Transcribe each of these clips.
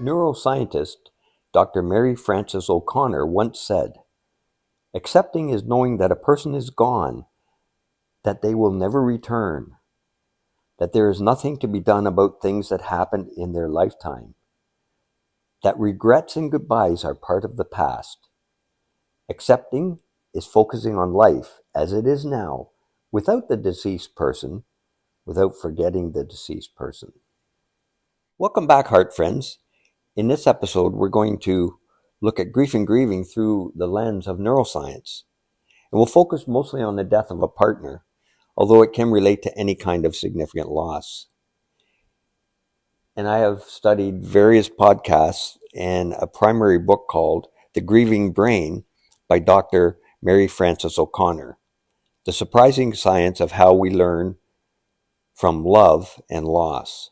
Neuroscientist Dr. Mary Frances O'Connor once said, "Accepting is knowing that a person is gone, that they will never return, that there is nothing to be done about things that happened in their lifetime, that regrets and goodbyes are part of the past. Accepting is focusing on life as it is now, without the deceased person, without forgetting the deceased person." Welcome back, heart friends. In this episode, we're going to look at grief and grieving through the lens of neuroscience. And we'll focus mostly on the death of a partner, although it can relate to any kind of significant loss. And I have studied various podcasts and a primary book called The Grieving Brain by Dr. Mary Frances O'Connor, The Surprising Science of How We Learn from Love and Loss.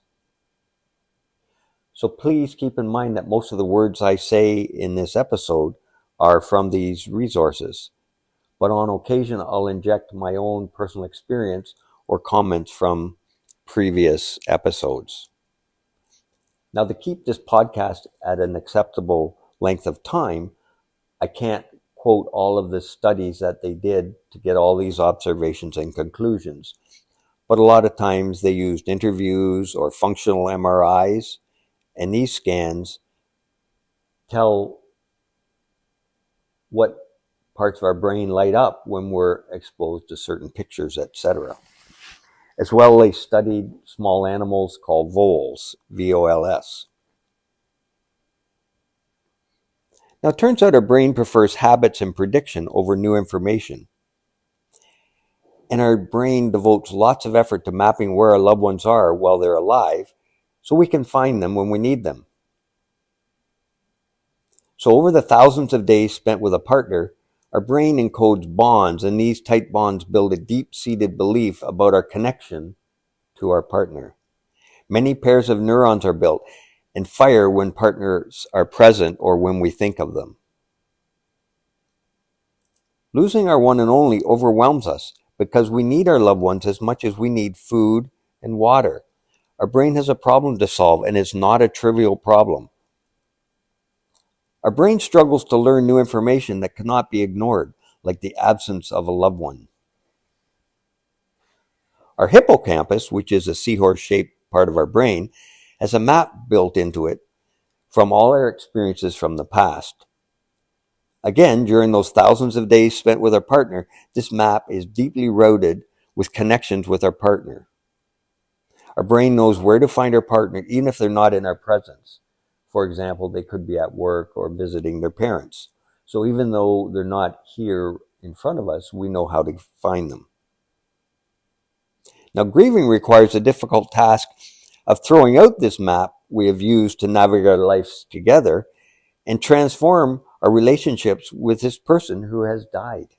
So please keep in mind that most of the words I say in this episode are from these resources, but on occasion I'll inject my own personal experience or comments from previous episodes. Now, to keep this podcast at an acceptable length of time, I can't quote all of the studies that they did to get all these observations and conclusions, but a lot of times they used interviews or functional MRIs. And these scans tell what parts of our brain light up when we're exposed to certain pictures, etc. As well, they studied small animals called voles, V-O-L-S. Now, it turns out our brain prefers habits and prediction over new information. And our brain devotes lots of effort to mapping where our loved ones are while they're alive, so we can find them when we need them. So over the thousands of days spent with a partner, our brain encodes bonds, and these tight bonds build a deep-seated belief about our connection to our partner. Many pairs of neurons are built and fire when partners are present or when we think of them. Losing our one and only overwhelms us because we need our loved ones as much as we need food and water. Our brain has a problem to solve, and it's not a trivial problem. Our brain struggles to learn new information that cannot be ignored, like the absence of a loved one. Our hippocampus, which is a seahorse-shaped part of our brain, has a map built into it from all our experiences from the past. Again, during those thousands of days spent with our partner, this map is deeply rooted with connections with our partner. Our brain knows where to find our partner, even if they're not in our presence. For example, they could be at work or visiting their parents. So even though they're not here in front of us, we know how to find them. Now, grieving requires the difficult task of throwing out this map we have used to navigate our lives together and transform our relationships with this person who has died.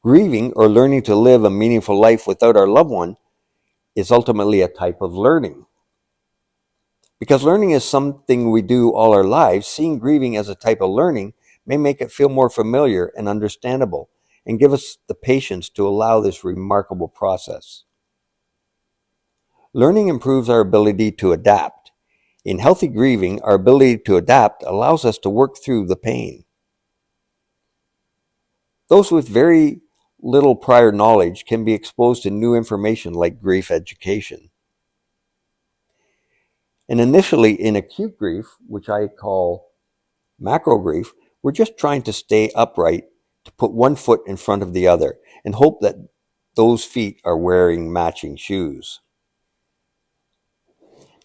Grieving, or learning to live a meaningful life without our loved one, is ultimately a type of learning. Because learning is something we do all our lives, seeing grieving as a type of learning may make it feel more familiar and understandable and give us the patience to allow this remarkable process. Learning improves our ability to adapt. In healthy grieving, our ability to adapt allows us to work through the pain. Those with very little prior knowledge can be exposed to new information like grief education. And initially in acute grief, which I call macro grief, we're just trying to stay upright, to put one foot in front of the other, and hope that those feet are wearing matching shoes.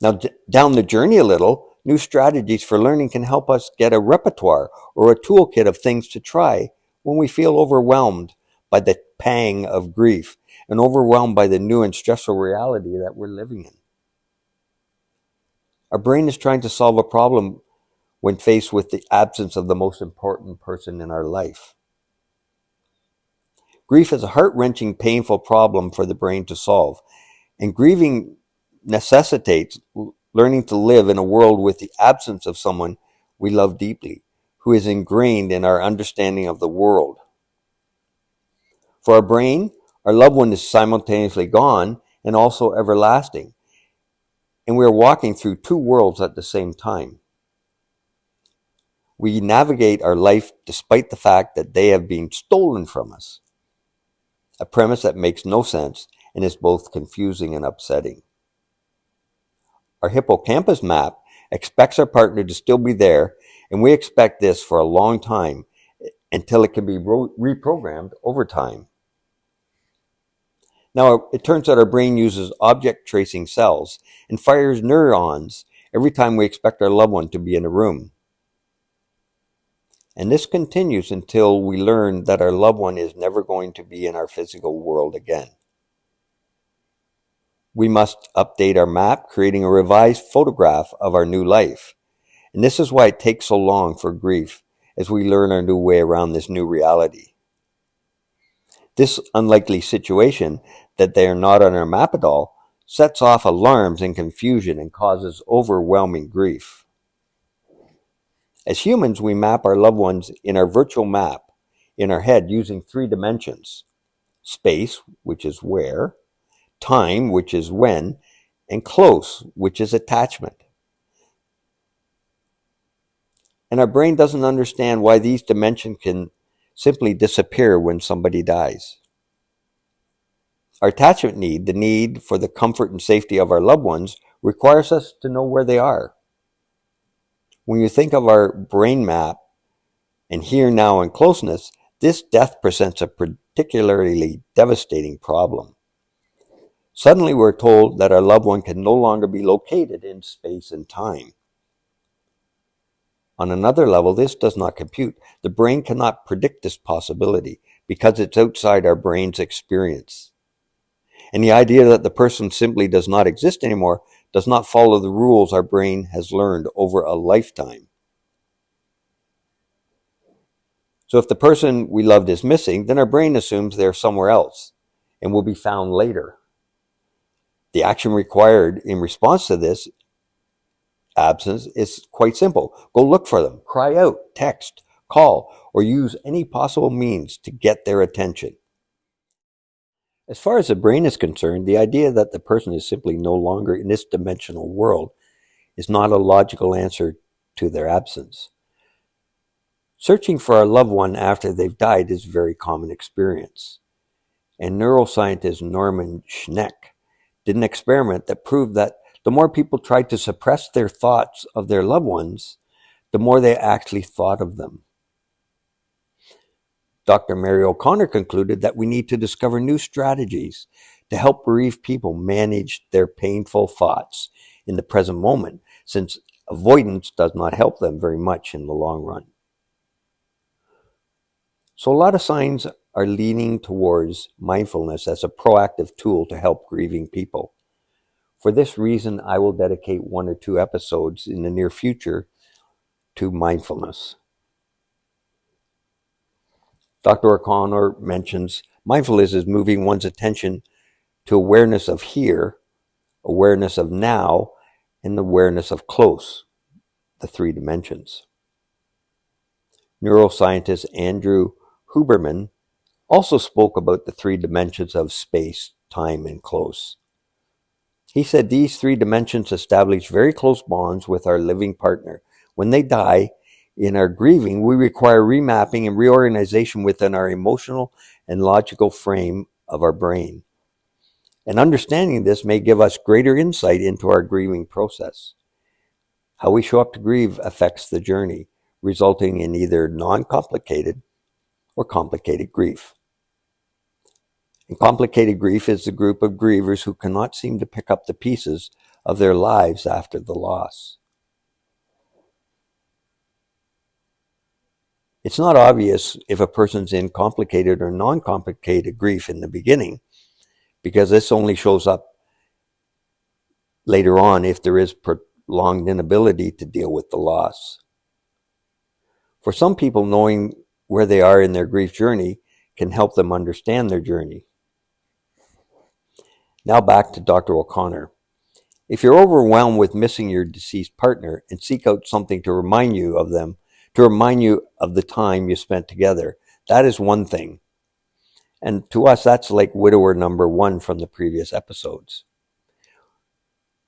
Now, down the journey a little, new strategies for learning can help us get a repertoire or a toolkit of things to try when we feel overwhelmed by the pang of grief and overwhelmed by the new and stressful reality that we're living in. Our brain is trying to solve a problem when faced with the absence of the most important person in our life. Grief is a heart-wrenching, painful problem for the brain to solve, and grieving necessitates learning to live in a world with the absence of someone we love deeply, who is ingrained in our understanding of the world. For our brain, our loved one is simultaneously gone and also everlasting. and we are walking through two worlds at the same time. We navigate our life despite the fact that they have been stolen from us. A premise that makes no sense and is both confusing and upsetting. Our hippocampus map expects our partner to still be there, and we expect this for a long time until it can be reprogrammed over time. Now, it turns out our brain uses object tracing cells and fires neurons every time we expect our loved one to be in a room. And this continues until we learn that our loved one is never going to be in our physical world again. We must update our map, creating a revised photograph of our new life. And this is why it takes so long for grief, as we learn our new way around this new reality. This unlikely situation, that they are not on our map at all, sets off alarms and confusion and causes overwhelming grief. As humans, we map our loved ones in our virtual map in our head using 3 dimensions: space, which is where, time, which is when, and close, which is attachment. And our brain doesn't understand why these dimensions can simply disappear when somebody dies. Our attachment need, the need for the comfort and safety of our loved ones, requires us to know where they are. When you think of our brain map and here, now, and closeness, this death presents a particularly devastating problem. Suddenly we're told that our loved one can no longer be located in space and time. On another level, this does not compute. The brain cannot predict this possibility because it's outside our brain's experience. And the idea that the person simply does not exist anymore does not follow the rules our brain has learned over a lifetime. So if the person we loved is missing, then our brain assumes they're somewhere else and will be found later. The action required in response to this absence is quite simple. Go look for them, cry out, text, call, or use any possible means to get their attention. As far as the brain is concerned, the idea that the person is simply no longer in this dimensional world is not a logical answer to their absence. Searching for our loved one after they've died is a very common experience. And neuroscientist Norman Schneck did an experiment that proved that the more people tried to suppress their thoughts of their loved ones, the more they actually thought of them. Dr. Mary O'Connor concluded that we need to discover new strategies to help bereaved people manage their painful thoughts in the present moment, since avoidance does not help them very much in the long run. So a lot of signs are leaning towards mindfulness as a proactive tool to help grieving people. For this reason, I will dedicate 1 or 2 episodes in the near future to mindfulness. Dr. O'Connor mentions mindfulness is moving one's attention to awareness of here, awareness of now, and awareness of close, the 3 dimensions. Neuroscientist Andrew Huberman also spoke about the 3 dimensions of space, time, and close. He said these 3 dimensions establish very close bonds with our living partner. When they die, in our grieving, we require remapping and reorganization within our emotional and logical frame of our brain. And understanding this may give us greater insight into our grieving process. How we show up to grieve affects the journey, resulting in either non-complicated or complicated grief. And complicated grief is the group of grievers who cannot seem to pick up the pieces of their lives after the loss. It's not obvious if a person's in complicated or non-complicated grief in the beginning, because this only shows up later on if there is prolonged inability to deal with the loss. For some people, knowing where they are in their grief journey can help them understand their journey. Now back to Dr. O'Connor. If you're overwhelmed with missing your deceased partner and seek out something to remind you of them, to remind you of the time you spent together, that is one thing. And to us, that's like widower number 1 from the previous episodes.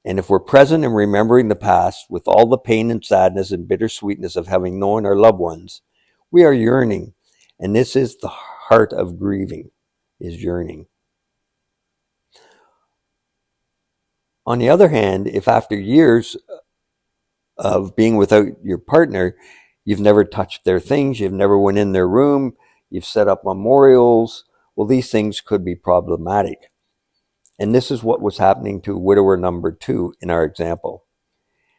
And if we're present and remembering the past with all the pain and sadness and bittersweetness of having known our loved ones, we are yearning. And this is the heart of grieving, is yearning. On the other hand, if after years of being without your partner, you've never touched their things, you've never went in their room, you've set up memorials, well, these things could be problematic. And this is what was happening to widower number 2 in our example,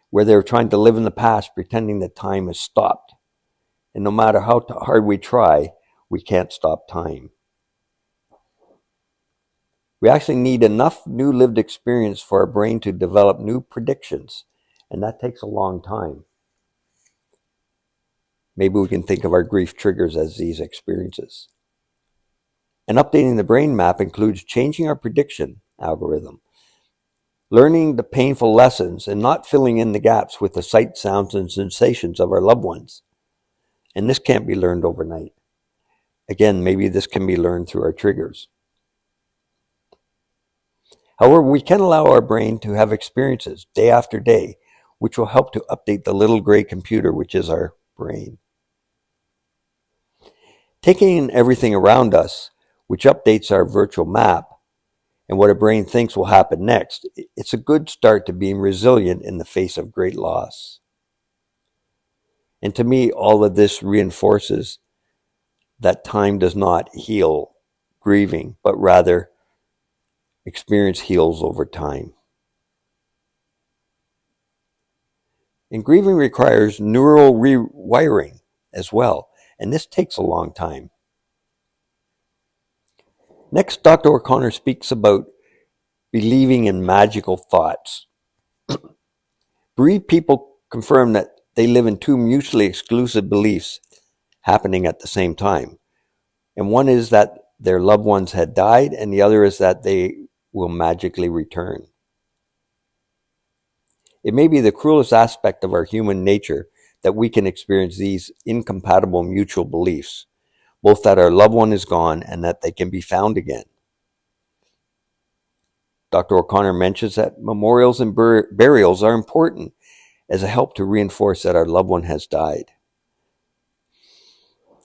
where they were trying to live in the past, pretending that time has stopped. And no matter how hard we try, we can't stop time. We actually need enough new lived experience for our brain to develop new predictions, and that takes a long time. Maybe we can think of our grief triggers as these experiences. And updating the brain map includes changing our prediction algorithm, learning the painful lessons and not filling in the gaps with the sights, sounds, and sensations of our loved ones. And this can't be learned overnight. Again, maybe this can be learned through our triggers. However, we can allow our brain to have experiences day after day, which will help to update the little gray computer, which is our brain. Taking in everything around us, which updates our virtual map, and what our brain thinks will happen next, it's a good start to being resilient in the face of great loss. And to me, all of this reinforces that time does not heal grieving, but rather experience heals over time. And grieving requires neural rewiring as well, and this takes a long time. Next, Dr. O'Connor speaks about believing in magical thoughts. Bereaved people confirm that they live in two mutually exclusive beliefs happening at the same time. And one is that their loved ones had died, and the other is that they will magically return. It may be the cruelest aspect of our human nature that we can experience these incompatible mutual beliefs, both that our loved one is gone and that they can be found again. Dr. O'Connor mentions that memorials and burials are important as a help to reinforce that our loved one has died.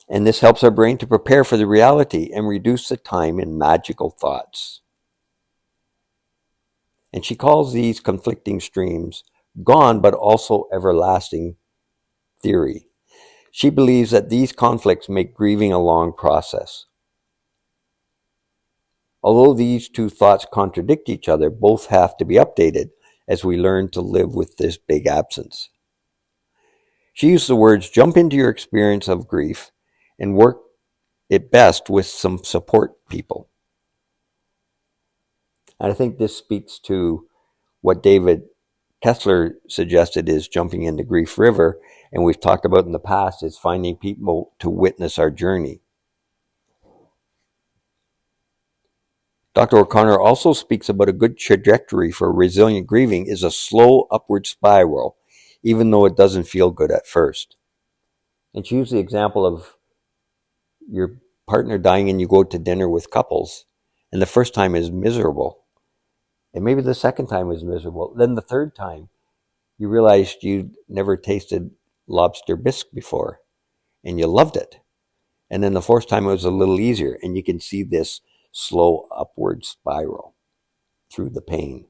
And this helps our brain to prepare for the reality and reduce the time in magical thoughts. And she calls these conflicting streams gone but also everlasting theory. She believes that these conflicts make grieving a long process. Although these two thoughts contradict each other, both have to be updated as we learn to live with this big absence. She used the words, jump into your experience of grief and work it best with some support people. And I think this speaks to what David Kessler suggested is jumping into grief river, and we've talked about in the past, is finding people to witness our journey. Dr. O'Connor also speaks about a good trajectory for resilient grieving is a slow upward spiral, even though it doesn't feel good at first. And she used the example of your partner dying and you go to dinner with couples, and the first time is miserable. And maybe the second time is miserable. Then the third time, you realized you'd never tasted lobster bisque before, and you loved it. And then the fourth time it was a little easier, and you can see this slow upward spiral through the pain.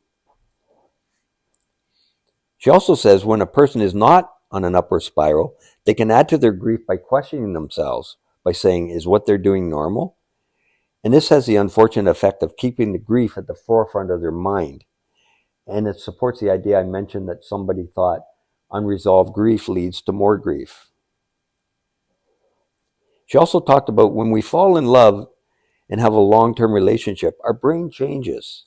She also says when a person is not on an upward spiral, they can add to their grief by questioning themselves, by saying, is what they're doing normal? And this has the unfortunate effect of keeping the grief at the forefront of their mind. And it supports the idea I mentioned that somebody thought unresolved grief leads to more grief. She also talked about when we fall in love and have a long-term relationship, our brain changes.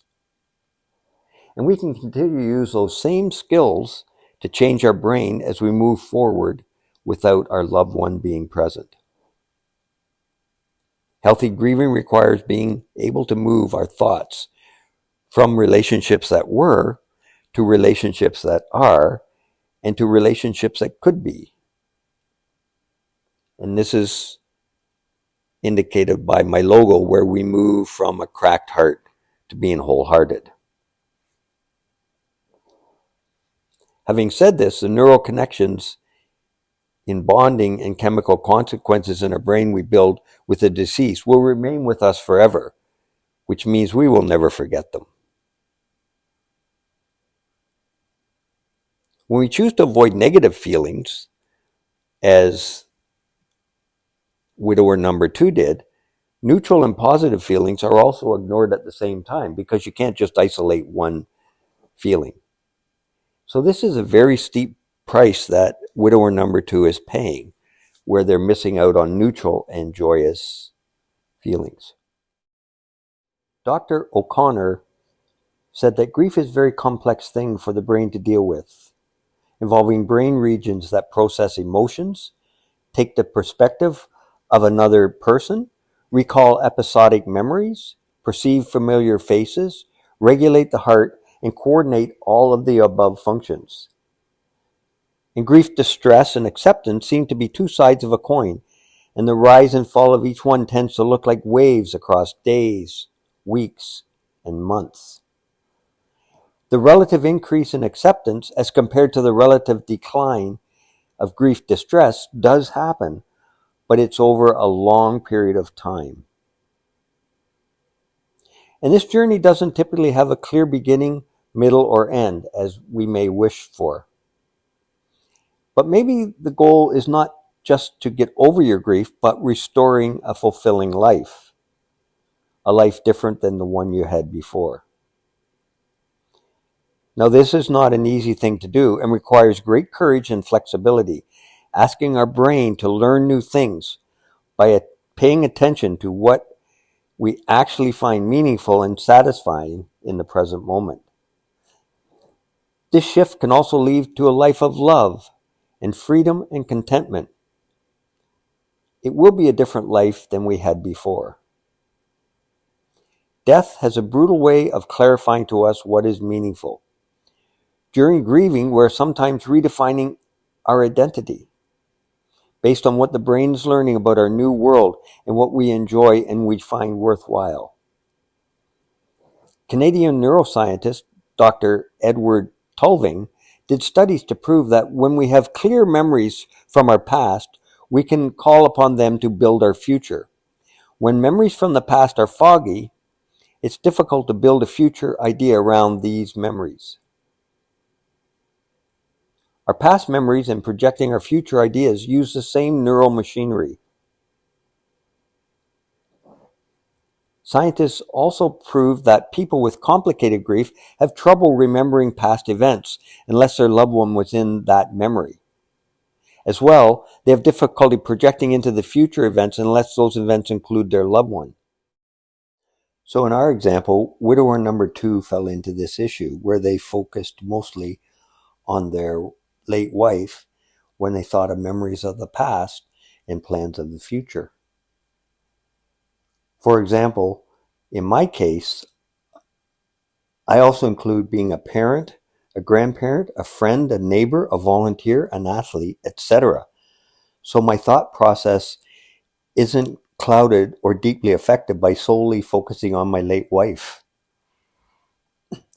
And we can continue to use those same skills to change our brain as we move forward without our loved one being present. Healthy grieving requires being able to move our thoughts from relationships that were to relationships that are and to relationships that could be. And this is indicated by my logo, where we move from a cracked heart to being wholehearted. Having said this, the neural connections in bonding and chemical consequences in our brain we build with the deceased will remain with us forever, which means we will never forget them. When we choose to avoid negative feelings, as widower number 2 did, neutral and positive feelings are also ignored at the same time because you can't just isolate one feeling. So this is a very steep price that widower number 2 is paying, where they're missing out on neutral and joyous feelings. Dr. O'Connor said that grief is a very complex thing for the brain to deal with, involving brain regions that process emotions, take the perspective of another person, recall episodic memories, perceive familiar faces, regulate the heart, and coordinate all of the above functions. In grief, distress and acceptance seem to be two sides of a coin, and the rise and fall of each one tends to look like waves across days, weeks, and months. The relative increase in acceptance as compared to the relative decline of grief distress does happen, but it's over a long period of time. And this journey doesn't typically have a clear beginning, middle, or end, as we may wish for. But maybe the goal is not just to get over your grief, but restoring a fulfilling life, a life different than the one you had before. Now, this is not an easy thing to do and requires great courage and flexibility, asking our brain to learn new things by paying attention to what we actually find meaningful and satisfying in the present moment. This shift can also lead to a life of love and freedom and contentment. It will be a different life than we had before. Death has a brutal way of clarifying to us what is meaningful. During grieving, we're sometimes redefining our identity based on what the brain is learning about our new world and what we enjoy and we find worthwhile. Canadian neuroscientist Dr. Edward Tulving did studies to prove that when we have clear memories from our past, we can call upon them to build our future. When memories from the past are foggy, it's difficult to build a future idea around these memories. Our past memories and projecting our future ideas use the same neural machinery. Scientists also prove that people with complicated grief have trouble remembering past events unless their loved one was in that memory. As well, they have difficulty projecting into the future events unless those events include their loved one. So in our example, widower number 2 fell into this issue where they focused mostly on their late wife when they thought of memories of the past and plans of the future. For example, in my case, I also include being a parent, a grandparent, a friend, a neighbor, a volunteer, an athlete, etc. So my thought process isn't clouded or deeply affected by solely focusing on my late wife.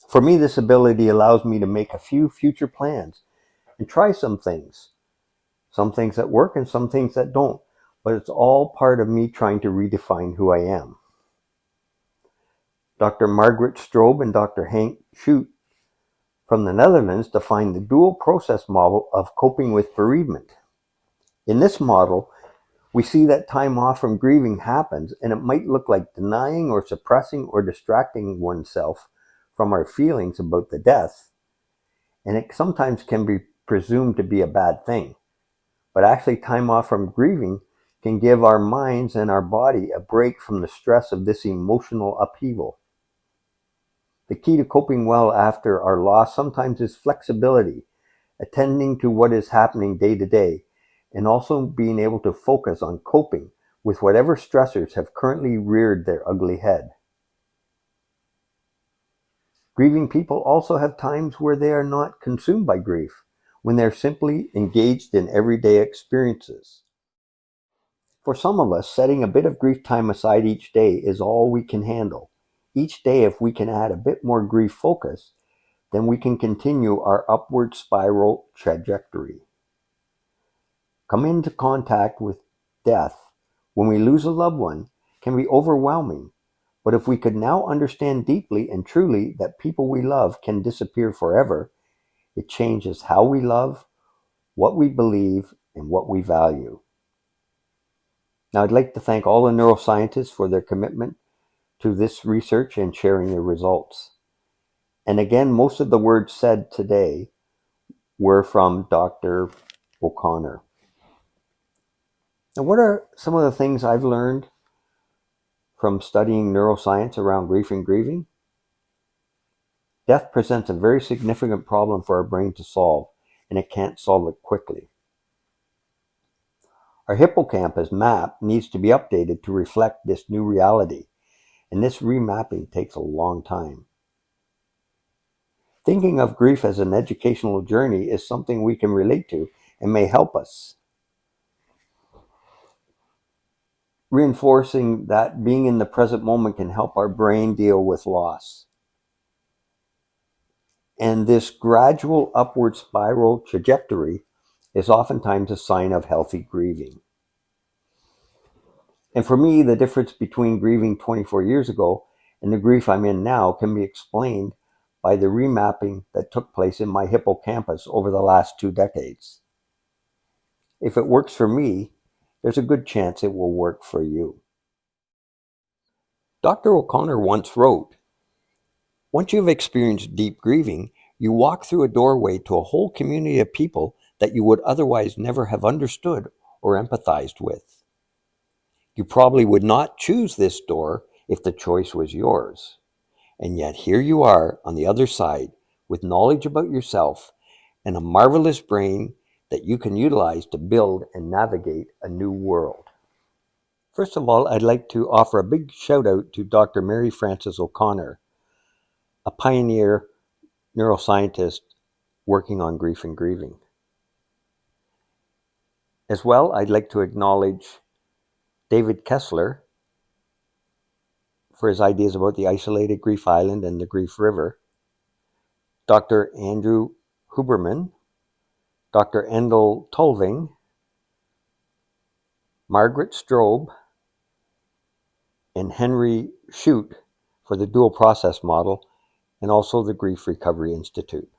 For me, this ability allows me to make a few future plans and try some things that work and some things that don't, but it's all part of me trying to redefine who I am. Dr. Margaret Strobe and Dr. Hank Schutt from the Netherlands defined the dual process model of coping with bereavement. In this model, we see that time off from grieving happens, and it might look like denying or suppressing or distracting oneself from our feelings about the death, and it sometimes can be presumed to be a bad thing. But actually, time off from grieving can give our minds and our body a break from the stress of this emotional upheaval. The key to coping well after our loss sometimes is flexibility, attending to what is happening day to day, and also being able to focus on coping with whatever stressors have currently reared their ugly head. Grieving people also have times where they are not consumed by grief, when they're simply engaged in everyday experiences. For some of us, setting a bit of grief time aside each day is all we can handle. Each day, if we can add a bit more grief focus, then we can continue our upward spiral trajectory. Come into contact with death when we lose a loved one can be overwhelming, but if we could now understand deeply and truly that people we love can disappear forever, it changes how we love, what we believe, and what we value. Now, I'd like to thank all the neuroscientists for their commitment to this research and sharing their results. And again, most of the words said today were from Dr. O'Connor. Now, what are some of the things I've learned from studying neuroscience around grief and grieving? Death presents a very significant problem for our brain to solve, and it can't solve it quickly. Our hippocampus map needs to be updated to reflect this new reality, and this remapping takes a long time. Thinking of grief as an educational journey is something we can relate to and may help us. Reinforcing that being in the present moment can help our brain deal with loss. And this gradual upward spiral trajectory is oftentimes a sign of healthy grieving. And for me, the difference between grieving 24 years ago and the grief I'm in now can be explained by the remapping that took place in my hippocampus over the last 2 decades. If it works for me, there's a good chance it will work for you. Dr. O'Connor once wrote, "Once you've experienced deep grieving, you walk through a doorway to a whole community of people that you would otherwise never have understood or empathized with. You probably would not choose this door if the choice was yours. And yet here you are on the other side with knowledge about yourself and a marvelous brain that you can utilize to build and navigate a new world." First of all, I'd like to offer a big shout out to Dr. Mary Frances O'Connor, a pioneer neuroscientist working on grief and grieving. As well, I'd like to acknowledge David Kessler for his ideas about the isolated grief island and the grief river, Dr. Andrew Huberman, Dr. Endel Tulving, Margaret Strobe, and Henry Shute for the dual process model, and also the Grief Recovery Institute.